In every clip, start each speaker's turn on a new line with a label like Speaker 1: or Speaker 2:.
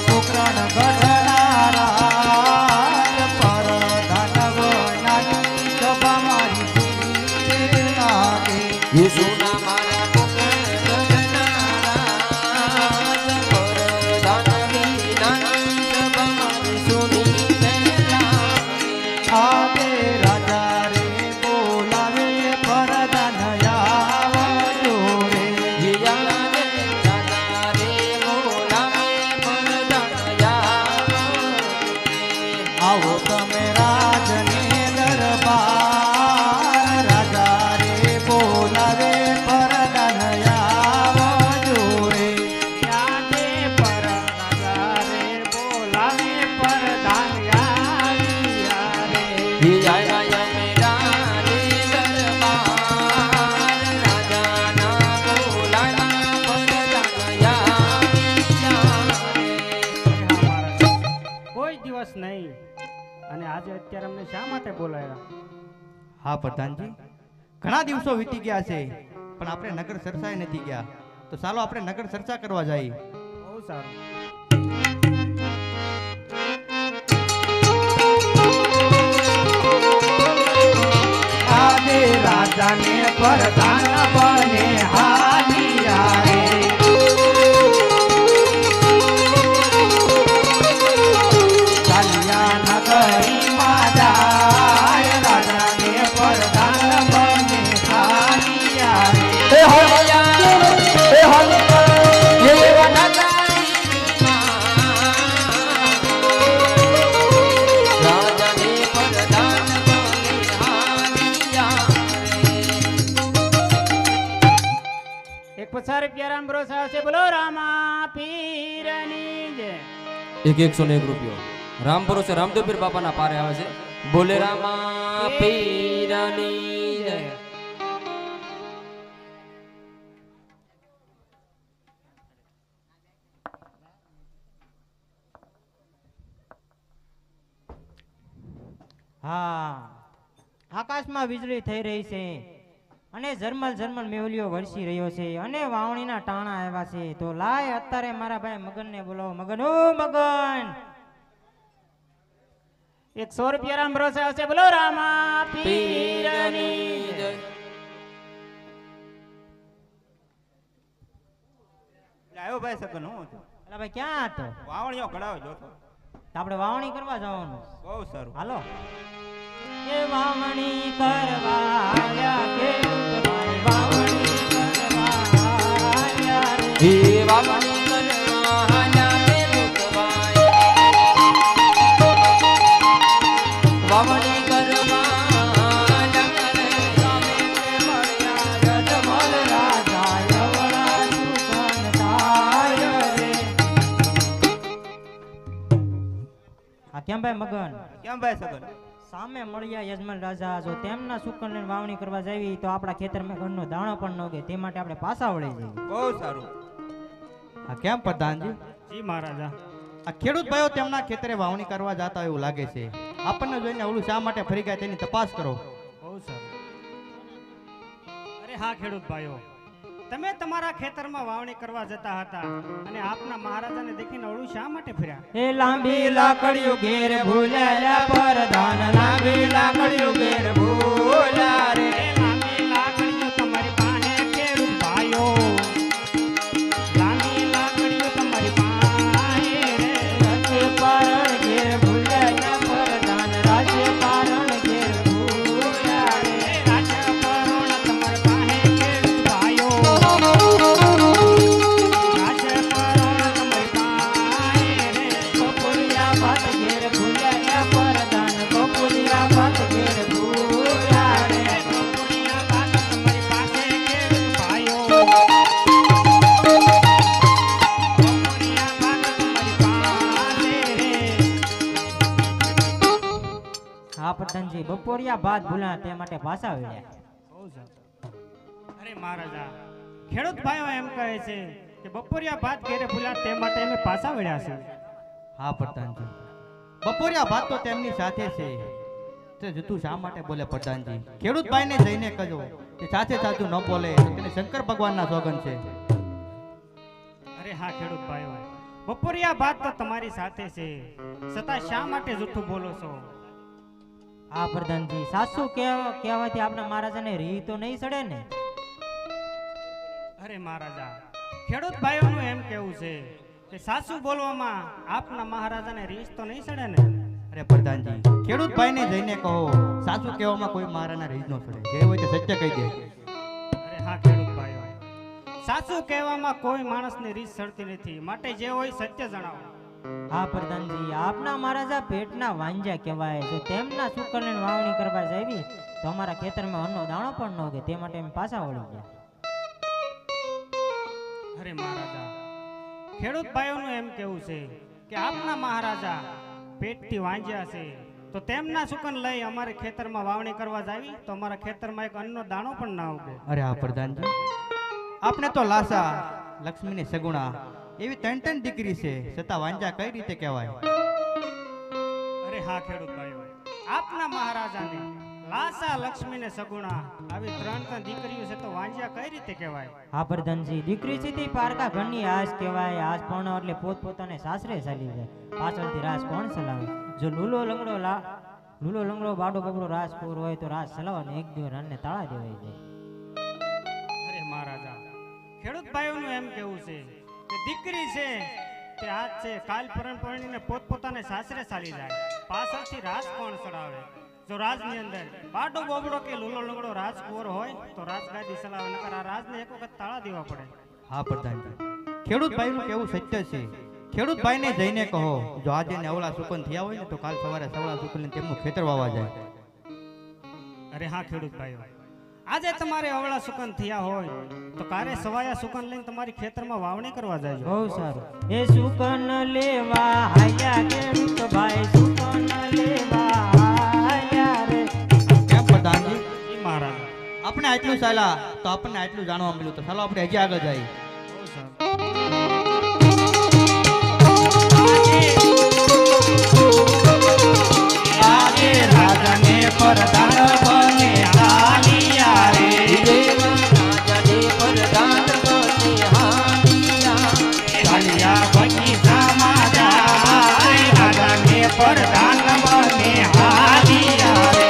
Speaker 1: પોકરણ ગઢનારા પર ધનવ નાની સભા મારી સુની લાગે
Speaker 2: યીશુના મારા પોકરણ ગઢનારા પર ધનવી નાની સભા મારી સુની લાગે
Speaker 1: આગે રાજા રે બોલાવે પર ધનયા જોરે
Speaker 2: હિયા રે દાદા રે બોલાવે પર ધનયા
Speaker 1: આવો તમે રાજને દરબાર રાજા રે બોલાવે પર ધનયા જોરે યાદે પર રાજા રે બોલાવે પર ધનયા રે
Speaker 2: હિયા રે મેરા રે દરબાર રાજાના બોલાવા પર ધનયા
Speaker 3: કોઈ દિવસ નહીં અને આજે અત્યારે અમને શા માટે બોલાયા?
Speaker 1: હા પ્રધાનજી, ઘણા દિવસો વીતી ગયા છે પણ આપણે નગર ચર્ચાએ નથી ગયા, તો ચાલો આપણે નગર ચર્ચા કરવા જઈએ.
Speaker 3: બહુ સારું.
Speaker 1: આદે રાજાને પ્રધાન બને હાલિયા રે ચાલિયા નગરી માં જાય રાજાને પ્રધાન બને હાલિયા રે
Speaker 3: એક પછાર પ્યારામ ભરોસા છે, બોલો રામા પીરની જય.
Speaker 2: એક 101 રૂપિયો રામ ભરોસે રામદેવ પીર બાપાના પારે આવે છે. બોલે રામા પીરની જય.
Speaker 4: હા, આકાશમાં વીજળી થઈ રહી છે અને ઝરમલ ઝરમલ મેહુલિયો વરસી રહ્યો છે અને વાવણીના ટાણા આવ્યા છે. તો લાય અત્યારે મારા ભાઈ મગનને બોલાવો. મગન, ઓ મગન!
Speaker 3: 100 રૂપિયા ભરોસા છે, બોલો રામા
Speaker 2: પીરની
Speaker 3: પીરની
Speaker 2: જય.
Speaker 5: આવ્યો ભાઈ સગન હું છું.
Speaker 4: અલા ભાઈ ક્યાં હતો?
Speaker 5: વાવણીઓ કઢાવ જોતો.
Speaker 4: તો આપણે વાવણી કરવા જવાનું.
Speaker 5: બહુ સારું.
Speaker 4: હાલો. એ વાવણી કરવા આવ્યા ખેડૂતભાઈ, વાવણી કરવા આવ્યા રે.
Speaker 2: હે વાવણી કરવા હાલ્યા ખેડૂતભાઈ. વાવણી કરવા હાલ્યા રે.
Speaker 4: યજમલ રાજા યવડા સુકન થાય રે. આ કેમ ભાઈ મગન?
Speaker 5: કેમ ભાઈ સગન?
Speaker 4: સામે મળ્યા યજમાન રાજા, જો તેમના શુકન લઈને વાવણી કરવા જાવી તો આપણા ખેતરમાં ઘરનો દાણો પણ ન ઉગે, તે માટે આપણે પાછા વળી જઈએ.
Speaker 5: બહુ સારું.
Speaker 1: હા કેમ પ્રધાનજી,
Speaker 3: જી મહારાજા.
Speaker 1: આ ખેડૂત ભાઈઓ તેમના ખેતરે વાવણી કરવા જતા એવું લાગે છે. આપણને જોઈને ઓલું શા માટે ફરી ગયા તેની તપાસ કરો.
Speaker 3: બહુ સારું. અરે હા ખેડૂત ભાઈઓ, તમે તમારા ખેતરમાં વાવણી કરવા જતા હતા અને આપના મહારાજાને દેખીને ઓળું શા માટે ફર્યા?
Speaker 4: એ લાંબી લાકડીઓ ઘેર ભૂલ્યા પરધાન, લાંબી લાકડીઓ ઘેર ભૂલ્યા રે.
Speaker 3: એ લાંબી લાકડીઓ તમારી પાસે ખેડૂત ભાઈઓ, લાંબી લાકડીઓ તમારી પાસે રે.
Speaker 4: રાજ્યપારણ ઘેર ભૂલ્યા પરધાન, રાજ્યપારણ ઘેર ભૂલ્યા રે.
Speaker 3: એ રાજ્યપારણ તમારી પાસે ખેડૂત ભાઈઓ, રાજ્યપારણ તમારી પાસે રે.
Speaker 4: કપૂરિયા ભાત ઘેર ભૂલ્યા પરધાન, કપૂરિયા ભાત ઘેર ભૂલ્યા રે.
Speaker 3: કપૂરિયા ભાત તમારી પાસે ખેડૂત ભાઈઓ, કપૂરિયા ભાત તમારી પાસે રે.
Speaker 4: હા પ્રધાનજી, બપોરિયા ભાત ભૂલ્યા તે માટે પાછા વળ્યા.
Speaker 3: બહુ સારું. અરે મહારાજા, ખેડૂત ભાઈઓ એમ કહે છે કે બપોરિયા ભાત ઘેરે ભૂલ્યા તે માટે અમે પાછા વળ્યા છે.
Speaker 1: હા પ્રધાનજી, બપોરિયા ભાત તો તેમની સાથે છે, તે જતું શા માટે બોલે પ્રધાનજી? ખેડૂત ભાઈને જઈને કહેજો કે સાથે સાચું ન બોલે તો તેને શંકર ભગવાનના સોગંદ છે.
Speaker 3: અરે હા ખેડૂત ભાઈઓ, બપોરિયા વાત તો તમારી સાથે છે, છતાં શા માટે જૂઠું બોલો છો?
Speaker 4: હા પ્રધાનજી, સાસુ કહેવાથી આપણા મહારાજાને રી તો નહીં સડે ને?
Speaker 3: અરે મહારાજા, ખેડૂત ભાઈઓનું એમ કેવું છે કે સાસુ બોલવામાં આપના મહારાજાને રીસ તો નહીં સડે ને?
Speaker 1: અરે પ્રધાનજી, ખેડૂત ભાઈને જઈને કહો સાસુ કહેવામાં કોઈ મારાના રીજ ન સડે, જે હોય તે સત્ય કહી દે.
Speaker 3: અરે હા ખેડૂત ભાઈઓ, સાસુ કહેવામાં કોઈ માણસની રીસ સડતી નથી, માટે જે હોય સત્ય જણાવો.
Speaker 4: હા પ્રધાનજી, આપના મહારાજા પેટના વાંજા કહેવાય. જો તેમના શુકરની વાવણી કરવા જાવી તો અમારા ખેતરમાં અન્નનો દાણો પણ ન ઉગે, તે માટે અમે પાછા વળી ગયા.
Speaker 3: અરે મહારાજા, ખેડૂત ભાઈઓનું એમ કેવું છે કે આપના મહારાજા પેટથી વાંજ્યા છે, તો તેમના સુકન લઈ અમારે ખેતરમાં વાવણી કરવા જાવી તો અમારા ખેતરમાં એક અન્નનો દાણો પણ ના ઉગે.
Speaker 1: અરે હા પ્રધાનજી, આપણે તો લાસા લક્ષ્મીની સગુણા એવી ત્રણ દીકરી છે, છતાં વાંજા કઈ રીતે કહેવાય?
Speaker 3: અરે હા ખેડૂત ભાઈઓ, આપના મહારાજાને લાસા લક્ષ્મીને સગુણા આવી ત્રણ દીકરીઓ છે, તો વાંજ્યા કઈ રીતે કહેવાય?
Speaker 4: હા પ્રધાનજી, દીકરી સીધી પારકા ઘરની આશ કહેવાય. આશ પણ એટલે પોતપોતાને સાસરે ચાલી જાય, પાછળથી રાસ કોણ ચલાવે? જો લૂલો લંગડો બાડો બગડો રાજપુર હોય તો રાસ ચલાવવાનો એક દિવસ રાનને તાળા દેવાઈ જાય.
Speaker 3: અરે મહારાજા, ખેડૂત ભાઈઓનું એમ કેવું છે કે દીકરી છે તે આજ છે, કાલ પરણીને પોતપોતાને સાસરે ચાલી જાય, પાછળથી રાસ કોણ ચડાવે? જો રાજની અંદર બાડો બોબડો કે લૂલો લંગડો રાજકુંવર હોય તો રાજગાદી ચલાવે, નકર આ રાજને એક વખત તાળા દેવા પડે.
Speaker 1: હા પ્રધાનજી, ખેડૂત ભાઈનું કેવું સત્ય છે. ખેડૂત ભાઈને જઈને કહો જો આજે ને અવળા સુકન થયા હોય ને તો કાલ સવારે સવળા સુકન તેમનું ખેતર વાવા જાય.
Speaker 3: અરે હા ખેડૂત ભાઈઓ, આજે તમારે અવળા સુકન થયા હોય તો કારે સવાયા સુકન લઈને તમારી ખેતરમાં વાવણી કરવા જાય.
Speaker 4: બહુ સારું. એ સુકન લેવા હાયા ખેડૂત ભાઈ, સુકન લેવા હાયા રે.
Speaker 1: કેમ પ્રધાનજી?
Speaker 3: જી મહારાજા.
Speaker 1: આપણે આટલું ચાલ્યા તો આપણને આટલું જાણવા મળ્યું, તો ચાલો આપણે હજી આગળ જઈએ.
Speaker 3: બહુ સારું.
Speaker 5: આજે રાજાને પરદાન બને હાલિયા રે. હાલિયા બગીચામાં જાય, રાજાને પરદાન બને હાલિયા રે.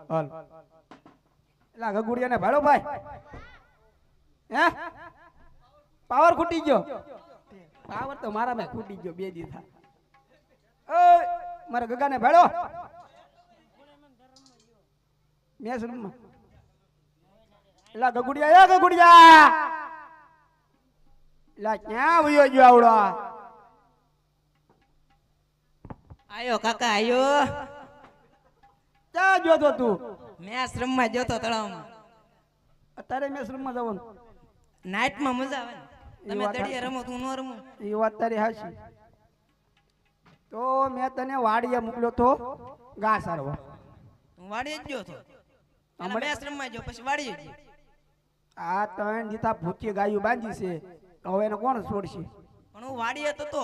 Speaker 5: હાલ એલા ગગુડિયાને ભાડો ભાઈ, હે પાવર ખૂટી ગયો. પાવર તો મારા મેં ખૂટી ગયો બે દીધા. ઓય મારા ગગાને ભાડો મેસ રૂમમાં. એલા ગગુડિયા, એ ગગુડિયા, એલા ક્યાં વયો ગયો આવડો?
Speaker 6: આયો કાકા આયો.
Speaker 5: ક્યાં જોતો તું?
Speaker 6: મેં આશ્રમમાં જોતો તળાવમાં.
Speaker 5: અત્યારે મેસ રૂમમાં જવાનું?
Speaker 6: નાઇટમાં મજા આવે ને. તમે
Speaker 5: વાત
Speaker 6: દડિયા રમો તું ન રમો.
Speaker 5: એ વાત તારી હાચી. તો મેં તને વાડીએ મોકલ્યો તો ઘાસ સારવા.
Speaker 6: હું વાડીએ જ ગયો તો. પેલા મેં આશ્રમમાં ગયો પછી વાડીએ ગયો.
Speaker 5: આ ત્રણ દીતા ભૂખી ગાયું બાંધી છે, હવે એને કોણ છોડશે?
Speaker 6: પણ હું વાડીએ તો તો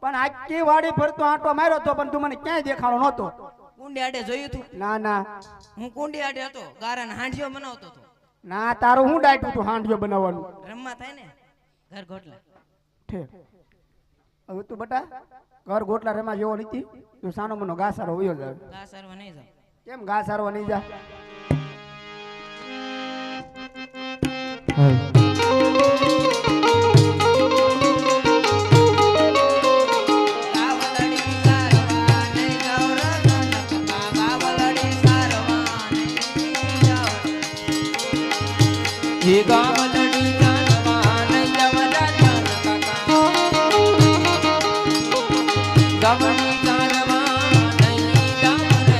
Speaker 5: પણ આખી વાડી ફરતો આંટો માર્યો તો પણ તું મને ક્યાંય દેખાડો નહોતો.
Speaker 6: કુંડી આડે જોયું તું.
Speaker 5: ના ના
Speaker 6: હું કુંડી આડે હતો, ગારાને હાંડિયો બનાવતો હતો.
Speaker 5: ના, તારું હું ડાયટું તું હાંડિયો બનાવવાનું?
Speaker 6: રમવા થાય ને ઘર ગોટલા.
Speaker 5: ઠીક. હવે તું બટા ઘર ગોટલા રમા જેવો નથી. તું સાનો મનો ઘાસ સારો વયો જાય.
Speaker 6: ઘા સારવા નહીં જાવ.
Speaker 5: કેમ ઘાસ સારવા નહીં જા?
Speaker 6: ગાવલડી સારવા નહીં જાવ રતન કાકા. ગાવલડી સારવા નહીં જાવ.
Speaker 2: એ ગામલડી ગામમાં નહીં જાવ રતન કાકા. ગામડી ગામમાં નહીં જાવ રે.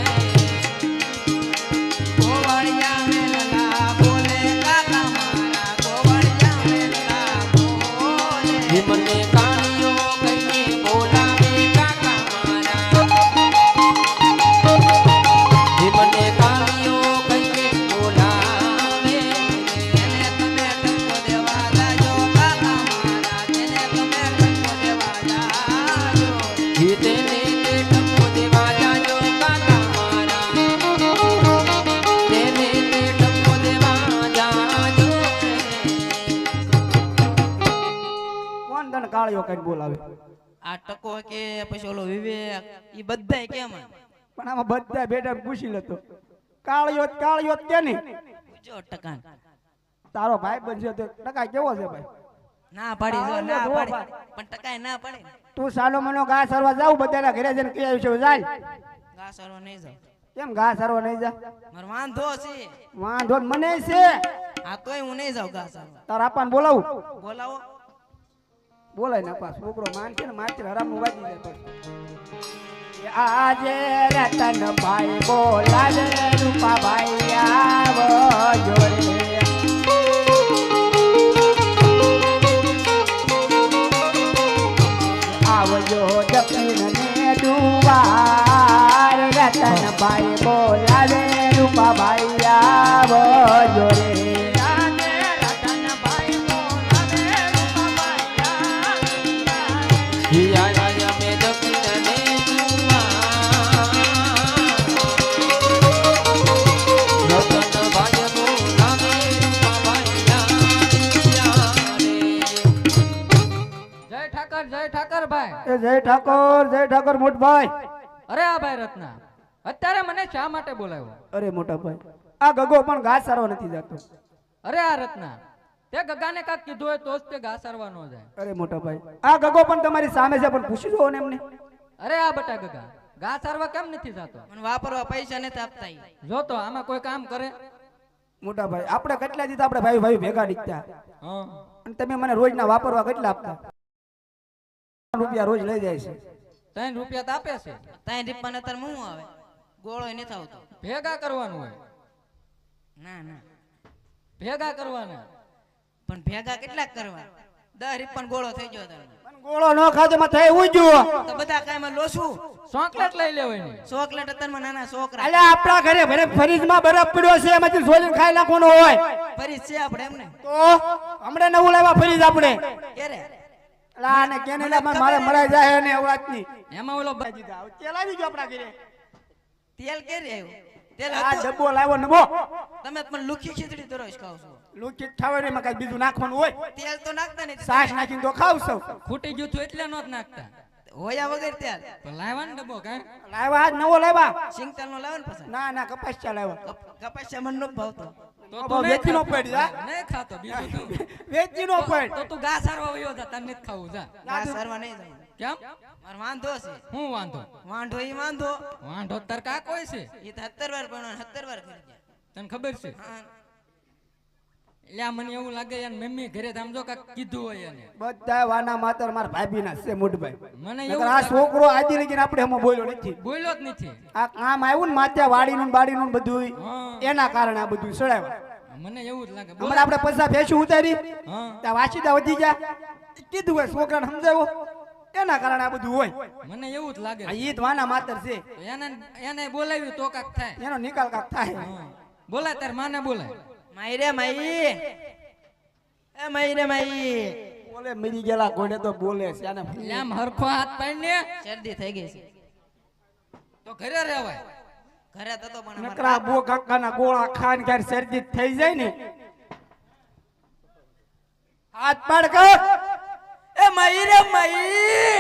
Speaker 6: ગોવાળિયા મેલના બોલે કાકા મારા. ગોવાળિયા મેલના બોલે.
Speaker 2: એ મને કાણીઓ કહીને બોલાવે કાકા મારા. એ મને કાણીઓ
Speaker 5: કઈ બોલાવે.
Speaker 6: આ ટકો કે પછી ઓલો વિવેક ઈ બધાય કેમ
Speaker 5: પણ આમાં બધા બેટા પૂછી લેતો કાળિયો કે નહીં
Speaker 6: પૂછો ટકાન
Speaker 5: તારો ભાઈ બનશે તો ટકા કેવો છે ભાઈ?
Speaker 6: ના પાડી જો ના પાડી પણ ટકાય ના પડે
Speaker 5: તું સાનો મનો ઘા સરવા જાવ બધાના ઘરે જઈને કહી આવ્યું છે ચાલ.
Speaker 6: ઘા સરો નહીં જાવ
Speaker 5: કેમ ઘા સરવા નહીં જા?
Speaker 6: મારો વાંધો છે
Speaker 5: વાંધો મને છે.
Speaker 6: આ તોય હું નહીં જાઉં ઘા સરો
Speaker 5: તારા આપાને બોલાવું.
Speaker 6: બોલાવો
Speaker 5: બોલાય ને પા છોકરો માનશે ને મારશે હરામનું વાગી જાય પછી. આજે રતન ભાઈ બોલાવે રૂપા ભાઈ આવો જોડે. આવજો દક્ષિણ ને દુવાર રતન ભાઈ બોલાવે રૂપા ભાઈ આવો જોડે.
Speaker 7: જય ઠાકર ભાઈ.
Speaker 5: એ જય ઠાકોર મોટભાઈ.
Speaker 7: અરે આ ભાઈ રત્ના અત્યારે મને શા માટે બોલાવ્યો?
Speaker 5: અરે મોટા ભાઈ આ ગગો પણ ઘાસ સારવા નથી જતો.
Speaker 7: અરે આ રત્ના તે ગગાને કાક કીધું હોય તો જ તે ઘા સારવા ન જાય.
Speaker 5: અરે મોટા ભાઈ આ ગગો પણ તમારી સામે છે પણ પૂછી દો ને એમને.
Speaker 7: અરે આ બટા ગગા ઘા સારવા કેમ નથી જાતો?
Speaker 6: મને વાપરવા પૈસા નથી આપતા ઈ.
Speaker 7: જો તો આમાં કોઈ કામ કરે.
Speaker 5: મોટા ભાઈ આપણે કેટલા દીધા આપણે ભાઈ ભેગા નીકળ્યા
Speaker 7: હા
Speaker 5: અને તમે મને રોજના વાપરવા કેટલા આપતા? રૂપિયા રોજ લઈ જાય છે.
Speaker 7: 3 રૂપિયા તો આપે છે.
Speaker 6: તાય રીપાને તાર હું આવે ગોળો નથી આવતો
Speaker 7: ભેગા કરવાનું હોય.
Speaker 6: ના ના
Speaker 7: ભેગા કરવાના.
Speaker 6: પણ ભેગા કેટલાક કરવા 10 રીપાન ગોળો થઈ ગયો તારે
Speaker 5: પણ ગોળો ન ખાધો માં થઈ ઉજ્યો.
Speaker 6: તો બધા કાયમાં લોસું
Speaker 7: ચોકલેટ લઈ લેવાની.
Speaker 6: ચોકલેટ અત્યારમાં નાના છોકરા
Speaker 5: અલ્યા આપણા ઘરે ભરે ફ્રીજમાં બરફ પડ્યો છે એમાંથી સોલીને ખાઈ નાખવાનો હોય
Speaker 6: ફરી છે આપણે એમને
Speaker 5: તો હમણે નવું લાવ્યા ફ્રીજ આપણે.
Speaker 6: ક્યારે
Speaker 5: અલા ને કેનેડામાં મારે મરાઈ જાય ને વાતની
Speaker 7: એમાં ઓલો
Speaker 5: તેલ આવી ગયો આપણા ઘરે.
Speaker 6: તેલ કેરી આવ્યું તેલ
Speaker 5: આ
Speaker 6: હતું
Speaker 5: ડબ્બો લાવ્યો નવો.
Speaker 6: તમે તો મને લુખી ખીચડી દરરોજ ખાવ છો
Speaker 5: લુચી ખાવે માં કઈ બીજું નાખવાનું હોય
Speaker 6: તેલ તો નાખતા નહીં
Speaker 5: સાસ નાખીને તો ખાવ સૌ.
Speaker 7: ખૂટી ગયું તું એટલે નો જ નાખતા.
Speaker 6: હોયા વગર તેલ
Speaker 7: તો લાવવા ને ડબ્બો કાંઈ.
Speaker 5: લાવ્યા આજ નવો લાવ્યા.
Speaker 6: સિંગતેલ નો લાવો ને પછી
Speaker 5: ના ના કપાસિયા લાવ્યા.
Speaker 6: કપાસિયા મને નો ભાવતો
Speaker 7: તો
Speaker 5: બાબા,
Speaker 7: તું નહીં
Speaker 5: વેચી નો
Speaker 7: ખાતો.
Speaker 5: પડી જા.
Speaker 7: નહીં ખાતો બીજું તું.
Speaker 5: વેચી નો પડ.
Speaker 7: તો તું ઘા સારવા વયો જા તને નથી ખાવું જા.
Speaker 6: ઘા સરવા નહીં જાવ
Speaker 7: કેમ?
Speaker 6: મારો વાંધો છે
Speaker 7: હું વાંધો?
Speaker 6: વાંઢો ઈ વાંધો
Speaker 7: વાંઢો તાર કા કોઈ છે?
Speaker 6: ઈ તો 17 વાર પણ 17 વાર કરી ગયા
Speaker 7: તને ખબર છે?
Speaker 6: હા
Speaker 7: એટલે આ મને એવું લાગે યાર મમ્મી ઘરે આમ જો કાક કીધું હોય એને.
Speaker 5: બધા વાના માતર મારા ભાભીના છે મોટભાઈ.
Speaker 7: મને
Speaker 5: નકર
Speaker 7: એવું
Speaker 5: આ છોકરો આજે લગીને આપણે હમો બોલ્યો નથી.
Speaker 7: બોલ્યો જ નથી.
Speaker 5: આ કામ આવ્યું ને માથે વાડીનું ને બાડીનું ને બધું
Speaker 7: હા.
Speaker 5: એના કારણે આ બધું સડાવ્યા.
Speaker 7: મને એવું જ લાગે.
Speaker 5: હમણાં આપણે પૈસા ભેંસું ઉતારી
Speaker 7: હા
Speaker 5: ત્યાં વાસીદા વધી ગયા કીધું હોય છોકરાને સમજાવ્યો એના કારણે આ બધું હોય.
Speaker 7: મને એવું જ લાગે.
Speaker 5: આ ઈદ વાના માતર છે
Speaker 7: એને એને બોલાવ્યું તો કાક થાય.
Speaker 5: એનો નિકાલ કાક થાય.
Speaker 7: હા. બોલાય તાર માને બોલાય.
Speaker 6: માઈ રે માઈ એ માઈ રે માઈ
Speaker 5: બોલે મરી ગયેલા ઘોડે તો બોલે છે આને
Speaker 7: એટલે આમ હરખો હાથ પાડીને
Speaker 6: શરદી થઈ ગઈ છે
Speaker 7: તો ઘરે રહેવાય.
Speaker 6: ઘરે તો પણ અમારે
Speaker 5: નકરા બો કાકાના ગોળા ખાન ક્યારે શરદી થઈ જાય ને હાથ પાડ કર.
Speaker 6: એ માઈ રે માઈ